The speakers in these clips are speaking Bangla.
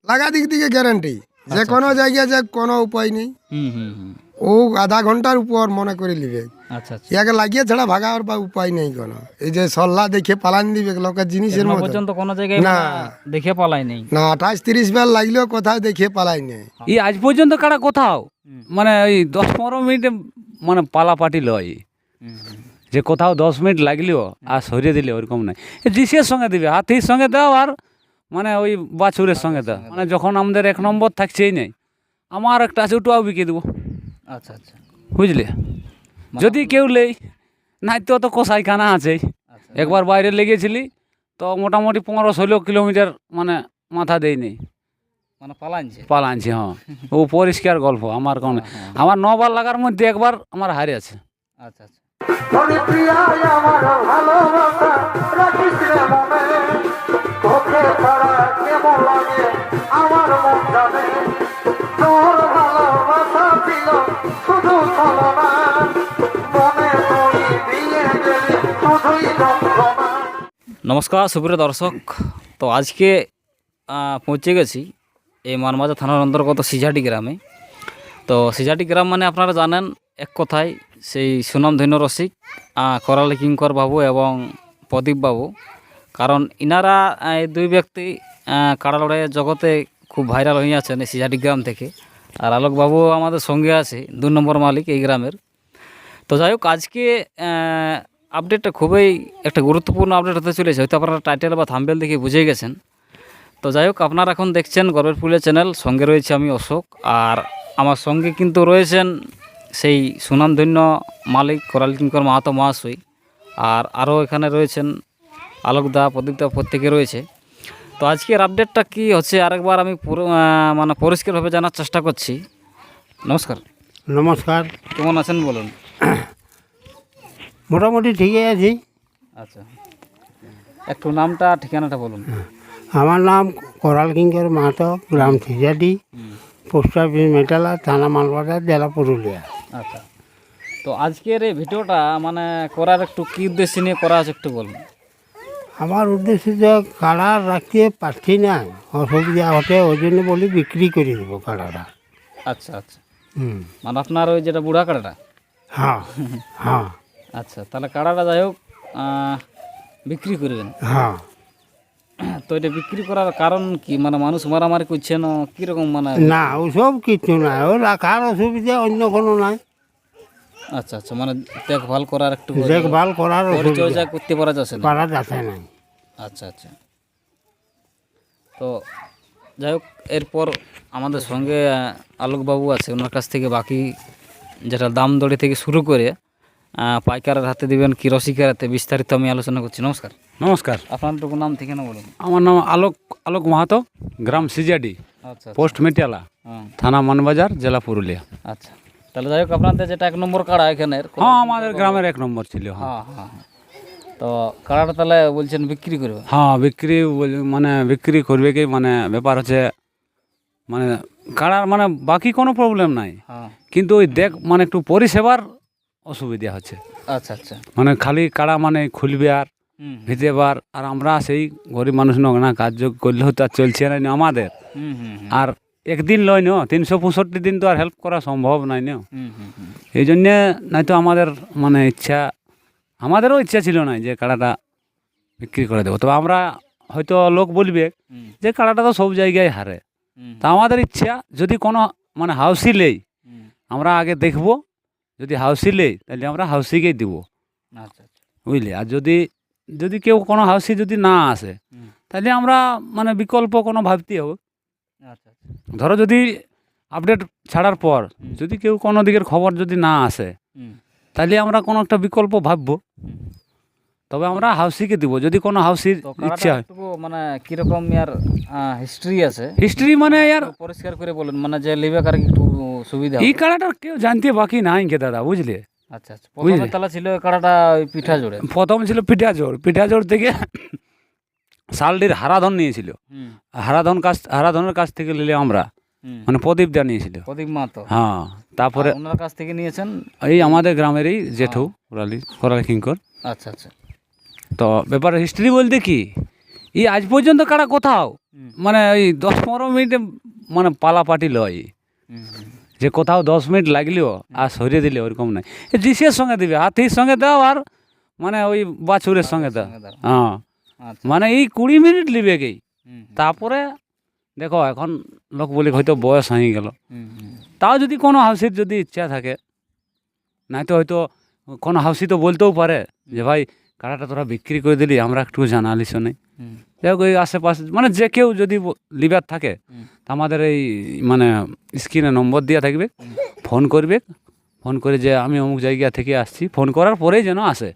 লাগা দিক থেকে গ্যারান্টি, যে কোনো জায়গায় যে কোনো উপায় নেই। ও আধা ঘন্টার উপর মনে করে নিবে। আচ্ছা আচ্ছা। ইয়াকে লাগিয়ে ছাড়া ভাগার বা উপায় নেই কোনো। এই যে সল্লা দেখে পালান দিবে লোকের জিনিসের এখনো মতো পর্যন্ত কোনো জায়গায় না। দেখে পালাই নেই। না 28-30 বার লাগলেও কোথাও দেখে পালাই নেই। এই আজ পর্যন্ত কারা কোথাও মানে ওই 10-15 মিনিটে মানে পালাপাটি লয়, যে কোথাও 10 মিনিট লাগলেও আর সরিয়ে দিলে ওরকম নাই। ডিসের সঙ্গে দিবে, হাতির সঙ্গে দাও আর মানে ওই বাছুরের সঙ্গে দাও। মানে যখন আমাদের 1 নম্বর থাকছেই নেই, আমার একটা আছে ওটাও বিকে দেবো, আচ্ছা আচ্ছা। বুঝলে। যদি কেউ লেই নাই তো কষাইখানা আছেই। একবার বাইরে লেগেছিলি তো মোটামুটি 15-16 কিলোমিটার মানে মাথা দেয়নি, মানে পালাইছে। পালানছি। হ্যাঁ, ও পরিষ্কার গল্প আমার কোনো। আমার 9 বার লাগার মধ্যে একবার আমার হারে আছে। আচ্ছা আচ্ছা। নমস্কার সুপ্রিয় দর্শক, তো আজকে পৌঁছে গেছি এই মানবাজার থানার অন্তর্গত সিঝাটি গ্রামে। তো সিঝাটি গ্রাম মানে আপনারা জানেন এক কথায় সেই সুনামধন্য রসিক করালি কিঙ্কর বাবু এবং প্রদীপ বাবু। কারণ ইনারা এই দুই ব্যক্তি কাড়া লড়াইয়ের জগতে খুব ভাইরাল হয়ে আছেন এই সিঝাটি গ্রাম থেকে। আর আলোকবাবু আমাদের সঙ্গে আছে, 2 নম্বর মালিক এই গ্রামের। তো যাই হোক, আজকে আপডেটটা খুবই একটা গুরুত্বপূর্ণ আপডেট হতে চলেছে, হয়তো আপনারা টাইটেল বা থাম্বনেল দেখে বুঝে গেছেন। তো যাই হোক, আপনারা এখন দেখছেন গর্বের ফুলের চ্যানেল, সঙ্গে রয়েছে আমি অশোক। আর আমার সঙ্গে কিন্তু রয়েছেন সেই সুনামধন্য মালিক করালি কিঙ্কর মাহাতো মহাশয়। আর আরও এখানে রয়েছেন আলোকদা, প্রদীপদা, প্রত্যেকে রয়েছে। তো আজকের আপডেটটা কি হচ্ছে আরেকবার আমি মানে পরিষ্কারভাবে জানার চেষ্টা করছি। নমস্কার। নমস্কার। কেমন আছেন বলুন? মোটামুটি ঠিকই আছি। আচ্ছা, একটু নামটা ঠিকানাটা বলুন। আমার নাম করাল কিঙ্কর মাহাতো, গ্রাম সিজাটি, পোস্ট অফিস মেটালা, থানা মানবাজার, জেলা পুরুলিয়া। আচ্ছা, তো আজকের এই ভিডিওটা মানে করার একটু কী উদ্দেশ্যে নিয়ে করা আছে একটু বলুন। আমার উদ্দেশ্য যে কাড়া রাখতে পারছি না, অসুবিধা হতে, ওই জন্য বলি বিক্রি করে দেবো কাড়াটা। আচ্ছা আচ্ছা, মানে আপনার ওই যেটা বুড়া কাড়াটা? হ্যাঁ হ্যাঁ। আচ্ছা, তাহলে কাড়াটা যাই হোক বিক্রি করবেন। হ্যাঁ। তো এটা বিক্রি করার কারণ কি? মানে মানুষ মারামারি করছে না কীরকম? মানে না, ওসব কিছু নাই, ও রাখার অসুবিধা অন্য কোনো নাই। আচ্ছা আচ্ছা, মানে দেখভাল করার একটু দেখভাল করার পরিচর্যা করতে পারা যাচ্ছে না। পারা যাচ্ছে না। আচ্ছা আচ্ছা, তো যাই হোক, এরপর আমাদের সঙ্গে আলোকবাবু আছে, ওনার কাছ থেকে বাকি যেটা দাম দড়ি থেকে শুরু করে পাইকারের হাতে দিবেন কি রসিকের হাতে, বিস্তারিত আমি আলোচনা করছি। নমস্কার। নমস্কার। আপনারটুকু নাম ঠিকানা বলুন। আমার নাম আলোক মাহাতো, গ্রাম সিজাডি, আচ্ছা পোস্ট মেটিয়ালা, হ্যাঁ থানা মানবাজার, জেলা পুরুলিয়া। আচ্ছা, তাহলে যাই হোক, আপনাদের যেটা 1 নম্বর কাড়া এখানের। হ্যাঁ, আমাদের গ্রামের 1 নম্বর ছিল। হ্যাঁ হ্যাঁ হ্যাঁ। তো কাড়াটা তাহলে বলছেন বিক্রি করবে? হ্যাঁ, মানে বিক্রি করবে কি, মানে ব্যাপার হচ্ছে মানে কাড়ার মানে বাকি কোনো প্রবলেম নাই, হ্যাঁ। কিন্তু ওই মানে একটু পরিষেবার অসুবিধা হচ্ছে। আচ্ছা আচ্ছা। মানে খালি কাড়া মানে খুলবে আর ভিজে বার, আর আমরা সেই গরিব মানুষ না, কাজ করলেও তো আর চলছে না আমাদের। আর একদিন লয় না, 365 দিন তো আর হেল্প করা সম্ভব নাই না। এই জন্যে নাই তো আমাদের মানে ইচ্ছা, আমাদেরও ইচ্ছা ছিল না যে কাড়াটা বিক্রি করে দেবো। তবে আমরা হয়তো লোক বলবে যে কাড়াটা তো সব জায়গায় হারে, তা আমাদের ইচ্ছা যদি কোনো মানে হাউসি লেই, আমরা আগে দেখব, যদি হাউসি লেই তাহলে আমরা হাউসিকেই দেবো। আচ্ছা আচ্ছা, বুঝলি। আর যদি কেউ কোনো হাউসি যদি না আসে, তাহলে আমরা মানে বিকল্প কোনো ভাবতে হবে। আচ্ছা আচ্ছা, ধরো যদি আপডেট ছাড়ার পর যদি কেউ কোনো দিকের খবর যদি না আসে, তাহলে আমরা কোনো একটা বিকল্প ভাববো, তবে আমরা হাউসিকে দিব যদি কোনো হাউসির ইচ্ছা হয়। মানে কিরকম ইয়ার হিস্ট্রি আছে? হিস্ট্রি মানে ইয়ার পরিষ্কার করে বলেন, মানে যে লিবে কার একটু সুবিধা। এই কাড়াটার কেউ জানতে বাকি নাই কে দাদা, বুঝলে। আচ্ছা আচ্ছা, প্রথমে তালা ছিল কাড়াটা ওই পিঠা জোড়ে। প্রথম ছিল পিঠাজোড় থেকে শালডির হারাধন নিয়েছিল। হারাধনের কাছ থেকে নিলে আমরা, মানে প্রদীপ দা নিয়েছিল, প্রদীপ মাহাতো। হ্যাঁ, তারপরে ওনার কাছ থেকে নিয়েছেন এই আমাদের গ্রামেরই জেঠু করালি কিঙ্কর। আচ্ছা আচ্ছা, তো ব্যাপারে হিস্ট্রি বলতে কি, এই আজ পর্যন্ত কারা কোথাও মানে ওই 10-15 মিনিটে মানে পালাপাটি লয়, যে কোথাও 10 মিনিট লাগলেও আর সরিয়ে দিলে ওরকম নাই। ডিসের সঙ্গে দিবে, হাতির সঙ্গে দাও আর মানে ওই বাছুরের সঙ্গে দাও। হ্যাঁ, আচ্ছা। মানে এই 20 মিনিট লিবে কি। তারপরে দেখো এখন লোক বলে হয়তো বয়স হয়ে গেল, তাও যদি কোনো হাউসির যদি ইচ্ছা থাকে, নাই তো হয়তো কোনো হাউসি তো বলতেও পারে যে ভাই কাড়াটা তোরা বিক্রি করে দিলি, আমরা একটু জানালিস নেই। যাই হোক, এই আশেপাশে মানে যে কেউ যদি লিবার থাকে তা আমাদের এই মানে স্ক্রিনে নম্বর দেওয়া থাকবে, ফোন করবে, ফোন করে যে আমি অমুক জায়গা থেকে আসছি, ফোন করার পরেই যেন আসে।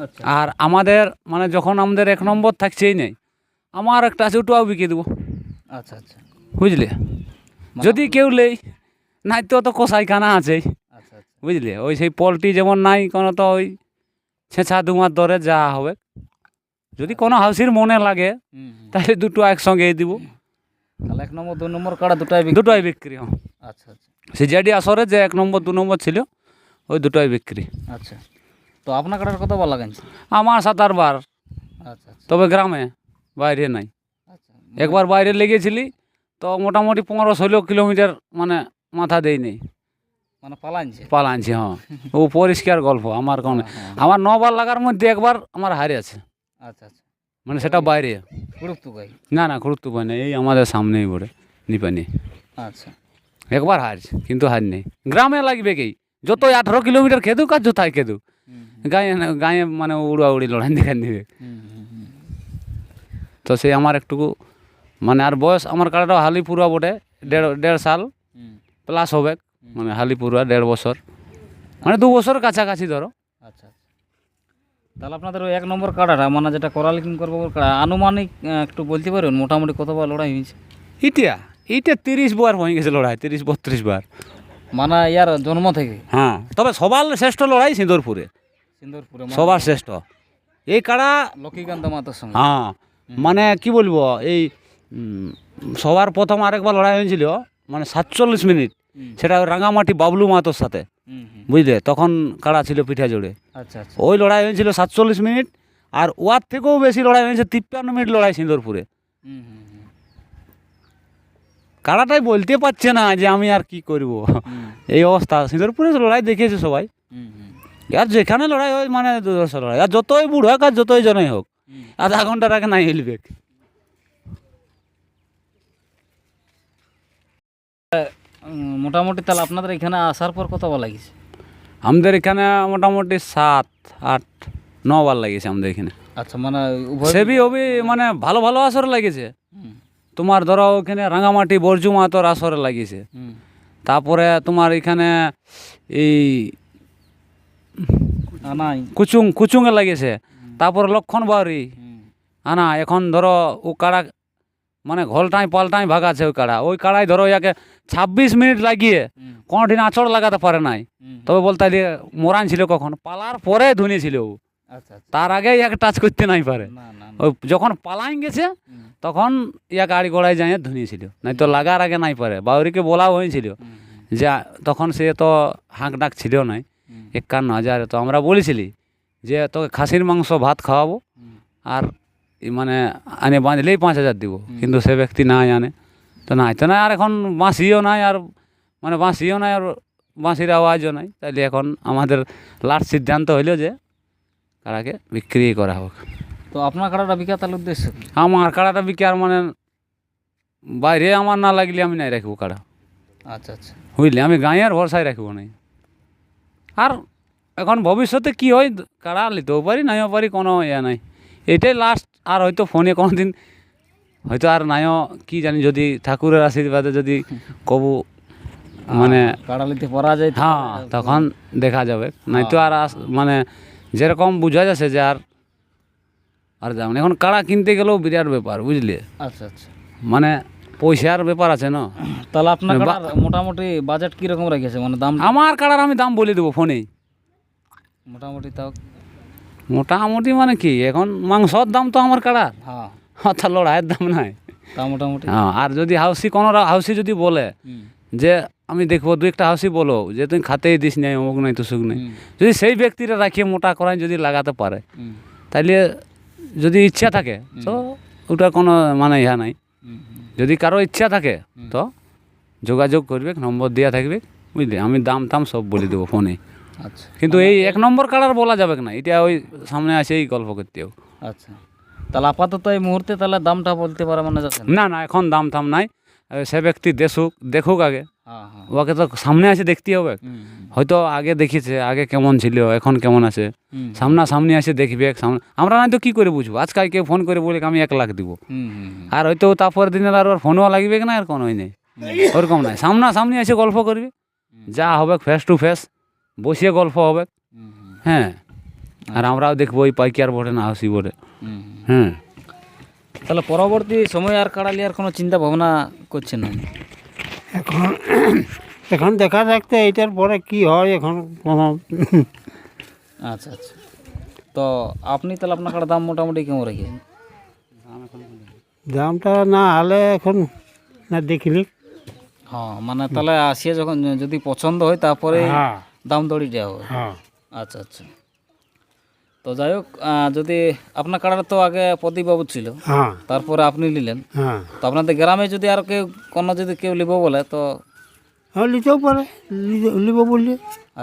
আচ্ছা আর আমাদের মানে যখন আমাদের 1 নম্বর থাকছেই নেই, আমার একটা আছে ওটাও বিকে দেবো, আচ্ছা আচ্ছা বুঝলে। যদি কেউ লেই, নাই তো কষাইখানা আছেই, আচ্ছা আচ্ছা বুঝলে। ওই সেই পোলট্রি যেমন নাই কোনো, তো ওই ছেঁচা দুমার দরে যা হবে। যদি কোনো হাউসির মনে লাগে তাহলে দুটো একসঙ্গেই দিব। তাহলে 1 নম্বর 2 নম্বর কাড়া দুটাই দুটোই বিক্রি। হ্যাঁ, আচ্ছা আচ্ছা সিজাডি আসরে যে 1 নম্বর 2 নম্বর ছিল ওই দুটোই বিক্রি। আচ্ছা। তো আপনার কাড়ার কত বার লাগাইছে? আমার 7-8 বার, আচ্ছা আচ্ছা তবে গ্রামে, বাইরে নাই। আচ্ছা একবার বাইরে লেগেছিলি তো মোটামুটি 15-16 কিলোমিটার মানে মাথা দেয়নি, মানে পালাইছে। পালানছি। হ্যাঁ, ও পরিষ্কার গল্প আমার কোনো। হ্যাঁ। আমার 9 বার লাগার মধ্যে একবার আমার হারে আছে, আচ্ছা আচ্ছা মানে সেটা বাইরে। গ্রুপ তো গাই। না না, গুরুত্ব পায় না, এই আমাদের সামনেই পড়ে নিপানি। আচ্ছা একবার হারছে কিন্তু হার নেই। গ্রামে লাগবে কি, যতই 18 কিলোমিটার খেদুক আর যথায় খেদুক, গায়ে গায়ে মানে উড়া উড়ি লড়াই দেখান দিবে। তো সেই আমার একটুকু মানে, আর বয়স আমার কাড়াটাও হালি পুরা বটে, 1.5 সাল প্লাস হবে, মানে হালি পুরা 1.5 বছর, মানে 2 বছর কাছাকাছি ধরো। আচ্ছা আচ্ছা। তাহলে আপনাদের ওই 1 নম্বর কাড়াটা মানে যেটা করাল কিং করবো কাড়া, আনুমানিক একটু বলতে পারবেন মোটামুটি কতবার লড়াই হয়েছে? এইটা 30 বার হয়ে গেছে লড়াই, 30-32 বার, মানে ইয়ার জন্ম থেকে? হ্যাঁ। তবে সবার শ্রেষ্ঠ লড়াই সিন্দুরপুরে, সিন্দুরপুরে সবার শ্রেষ্ঠ এই কাড়া। লক্ষ্মীকান্ত মাতার সঙ্গে? হ্যাঁ, মানে কি বলবো, এই সবার প্রথম আরেকবার লড়াই হয়েছিল মানে 47 মিনিট, সেটা রাঙামাটি বাবলু মাতোর সাথে, বুঝলে। তখন কাড়া ছিল পিঠা জোড়ে। আচ্ছা আচ্ছা ওই লড়াই হয়েছিল 47 মিনিট, আর ওয়ার থেকেও বেশি লড়াই হয়েছে 53 মিনিট লড়াই সিন্দুরপুরে। কাড়াটাই বলতে পারছে না যে আমি আর কি করব, এই অবস্থা। সিন্দুরপুরে লড়াই দেখেছে সবাই, আর যেখানে লড়াই হয় মানে দুর্দশ লড়াই, আর যতই বুড়ো হোক আর যতই জনই হোক, আধা ঘন্টার আগে নাই হিলবে। মোটামুটি তাহলে আপনাদের এখানে আসার পর কতবার লাগিয়েছে? আমাদের এখানে মোটামুটি 7-8-9 বার লাগিয়েছে আমাদের এখানে। আচ্ছা, মানে উভয় সেবি হবি মানে ভালো ভালো আসরে লাগিয়েছে। তোমার ধরো ওখানে রাঙামাটি বরজু মাতোর আসরে লাগিয়েছে, তারপরে তোমার এখানে এই নাই কুচুঙে লাগিয়েছে, তারপরে লক্ষণ বাউরি আনা। এখন ধরো ও কাড়া মানে ঘোলটাই পাল্টাই ভাগাছে ওই কাড়া। ওই কাড়াই ধরো ইয়াকে 26 মিনিট লাগিয়ে কোনোদিন আঁচড় লাগাতে পারে নাই, তবে বলতে মোরান ছিল কখন পালার পরে ধুনিয়েছিল ও, আচ্ছা আচ্ছা তার আগে ইয়াকে টাচ করতে নাই পারে। না না ওই যখন পালাই গেছে তখন ইয়া গাড়ি গোড়ায় যাই ধুনিয়েছিল, নাই তো লাগার আগে নাই পারে। বাউরিকে বলাও হয়েছিল যে তখন সে তো হাঁক ডাক ছিল নাই, 51,000। তো আমরা বলেছিলি যে তোকে খাসির মাংস ভাত খাওয়াবো আর মানে আনে বাঁধলেই 5,000 দিব, কিন্তু সে ব্যক্তি নাই আনে। তো নাই তো নাই, আর এখন বাঁশিও নাই, আর মানে বাঁশিও নাই, আর বাঁশির আওয়াজও নাই। তাইলে এখন আমাদের লাস্ট সিদ্ধান্ত হইল যে কাড়াকে বিক্রি করা হোক। তো আপনার কাড়াটা বিকাতার উদ্দেশ্য কি? আমার কাড়াটা বিক্রি আর মানে বাইরে আমার না লাগলে আমি নাই রাখবো কাড়া, আচ্ছা আচ্ছা বুঝলি। আমি গাঁয়ের ভরসায় রাখবো নাই। আর এখন ভবিষ্যতে কি হয় কাড়া নিতেও পারি নাইও পারি, কোনো ইয়ে নাই। এটাই লাস্ট। আর হয়তো ফোনে কোনো দিন হয়তো আর নাইও, কি জানি, যদি ঠাকুরের আশীর্বাদে যদি কবু মানে কাড়া নিতে পারা যায় হ্যাঁ তখন দেখা যাবে, নাই তো আর মানে যেরকম বোঝা যাচ্ছে যে আর যাবেন। এখন কাড়া কিনতে গেলেও বিরাট ব্যাপার, বুঝলি। আচ্ছা আচ্ছা, মানে পয়সার ব্যাপার আছে না। তাহলে আপনার কাড়ার মোটামুটি বাজেট কীরকম রেখেছে, মানে দাম? আমার কাড়ার আমি দাম বলে দেবো ফোনেই। মোটামুটি তাও মোটামুটি মানে কি, এখন মাংসর দাম তো আমার কাড়ার, হ্যাঁ অর্থাৎ লড়াইয়ের দাম নাই। তা মোটামুটি হ্যাঁ, আর যদি হাউসি কোনো হাউসি যদি বলে যে আমি দেখবো, 2-1টা হাউসি বলো যে তুমি খাতেই দিস নাই, অমুক নাই তুসুক নেই, যদি সেই ব্যক্তিরা রাখিয়ে মোটা করায় যদি লাগাতে পারে, তাইলে যদি ইচ্ছা থাকে তো ওটা কোনো মানে ইহা নাই। যদি কারো ইচ্ছা থাকে তো যোগাযোগ করবে, নম্বর দেওয়া থাকবে, বুঝলি। আমি দাম টাম সব বলে দেবো ফোনে। আচ্ছা কিন্তু এই 1 নম্বর কাড়ার বলা যাবে না, এটা ওই সামনে আসে এই গল্প করতে হবে। আচ্ছা, তাহলে আপাতত এই মুহূর্তে তাহলে দামটা বলতে পারা মানে যাচ্ছে না? না না, এখন দাম টাম নাই। সে ব্যক্তি দেখুক আগে, হ্যাঁ হ্যাঁ। ওকে তো সামনে আসে দেখতে হবে। হয়তো আগে দেখিছে, আগে কেমন ছিল, এখন কেমন আছে, সামনাসামনি আসে দেখবে। সামনে আমরা নাই তো কী করে বুঝবো? আজকাল কেউ ফোন করে বলে আমি 1 লাখ দিব, আর হয়তো তারপরের দিনের আর ওর ফোনও লাগবে না, আর কোনোই নেই, ওরকম নাই। সামনাসামনি এসে গল্প করবে, যা হবে ফেস টু ফেস বসিয়ে গল্প হবে। হ্যাঁ, আর আমরাও দেখবো ওই পাইকার বটে না হাসি বটে। হ্যাঁ, তাহলে পরবর্তী সময় আর কাড়া লিয়ার কোনো চিন্তা ভাবনা করছেন না? এখন এখন দেখা যাচ্ছে এইটার পরে কি হয় এখন কোনো আচ্ছা আচ্ছা, তো আপনি তাহলে আপনার কাড়া দাম মোটামুটি কেমন রেখেছেন? দামটা না হলে এখন না দেখিলি। হ্যাঁ, মানে তাহলে আসিয়ে যখন যদি পছন্দ হয় তারপরে হ্যাঁ দাম দড়ি দেওয়া হয়। হ্যাঁ আচ্ছা আচ্ছা, তো যাই হোক, যদি আপনার কাড়াটা তো আগে প্রদীপবাবু ছিল, হ্যাঁ তারপরে আপনি নিলেন, হ্যাঁ তো আপনাদের গ্রামে যদি আর কেউ কোনো যদি কেউ লিব বলে তো? হ্যাঁ, নিতেও পারে, নিব বললে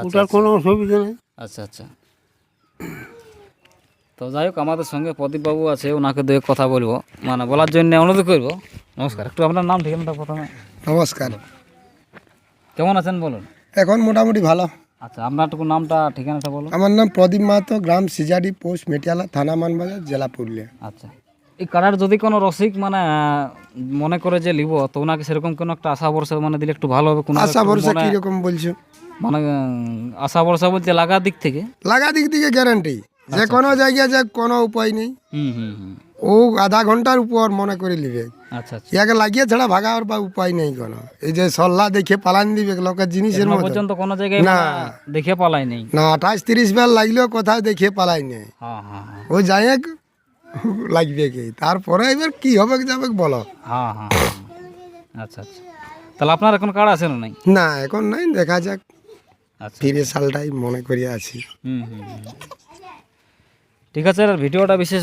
ওটার কোনো অসুবিধা নেই। আচ্ছা আচ্ছা, তো যাই হোক, আমাদের সঙ্গে প্রদীপবাবু আছে, ওনাকে দু এক কথা বলবো, মানে বলার জন্য অনুরোধ করবো। নমস্কার, একটু আপনার নাম ঠিকানাটা প্রথমে। নমস্কার। কেমন আছেন বলুন? এখন মোটামুটি ভালো। আচ্ছা, আপনার টুকু নামটা ঠিকানাটা বলুন। আমার নাম প্রদীপ মাহাতো, গ্রাম সিজাডি, পোস্ট মেটিয়ালা, থানা মানবাজার, জেলা পুরুলিয়া। আচ্ছা, এই কাড়ার যদি কোনো রসিক মানে মনে করে যে লিব, তো ওনাকে সেরকম কোনো একটা আশা ভরসা মানে দিলে একটু ভালো হবে। কোনো আশা ভরসা কিরকম বলছো? মানে আশা ভরসা বলতে লাগার দিক থেকে? লাগা দিক থেকে গ্যারান্টি, যে কোনো জায়গায় যে কোনো উপায় নেই। ও আধা ঘন্টার উপর মনে করে নিবে। আচ্ছা আচ্ছা, ইয়াকে লাগিয়ে ছাড়া ভাগার বা উপায় নেই কোনো। এই যে সল্লা দেখে পালান দিবে লোকের জিনিসের এখনো মতো পর্যন্ত কোনো জায়গায় না। মানে দেখে পালাই নেই। না, 28-30 বার লাগলেও কোথাও দেখে পালাই নেই। হ্যাঁ হ্যাঁ হ্যাঁ ও যাই লাগবে কি, তারপরে এবার কি হবে যাবে বলো। হ্যাঁ হ্যাঁ হ্যাঁ। আচ্ছা আচ্ছা, তাহলে আপনার এখন কার্ড আছে না? নাই? না, এখন নাই, দেখা যাক, আচ্ছা, ফিরে সালটাই মনে করিয়া আছি। ঠিক আছে, আর ভিডিওটা বিশেষ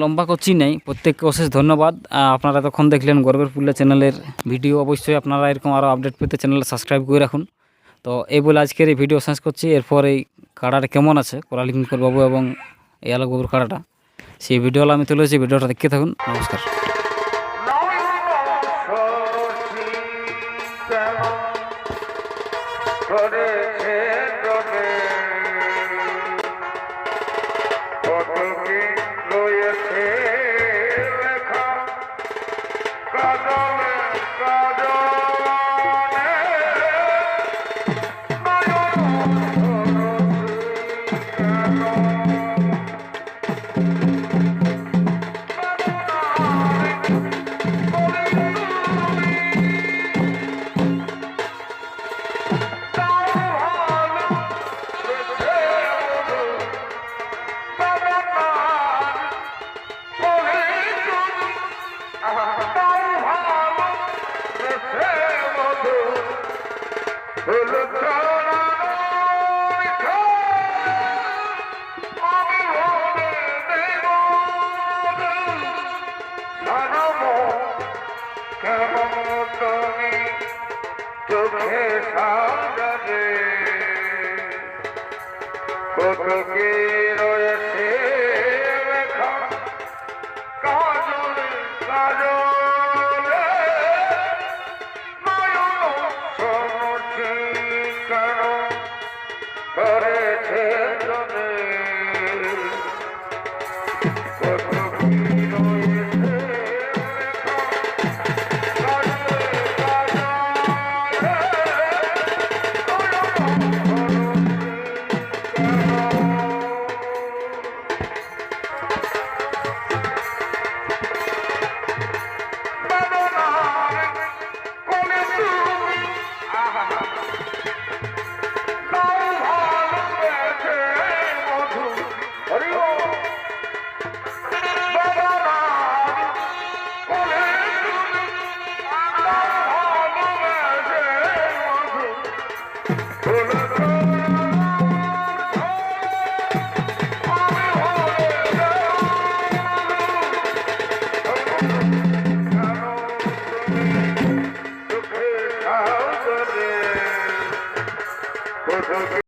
লম্বা করছি নাই। প্রত্যেককে অশেষ ধন্যবাদ। আপনারা তখন দেখলেন গর্বের পুরুলিয়া চ্যানেলের ভিডিও। অবশ্যই আপনারা এরকম আরও আপডেট পেতে চ্যানেল সাবস্ক্রাইব করে রাখুন। তো এই বলে আজকের এই ভিডিও শেষ করছি। এরপর এই কাড়াটা কেমন আছে কোরালিঙ্কর বাবু এবং এই আলোক বাবুর কাড়াটা, সেই ভিডিওটা আমি তুলেছি। ভিডিওটা দেখতে থাকুন। নমস্কার।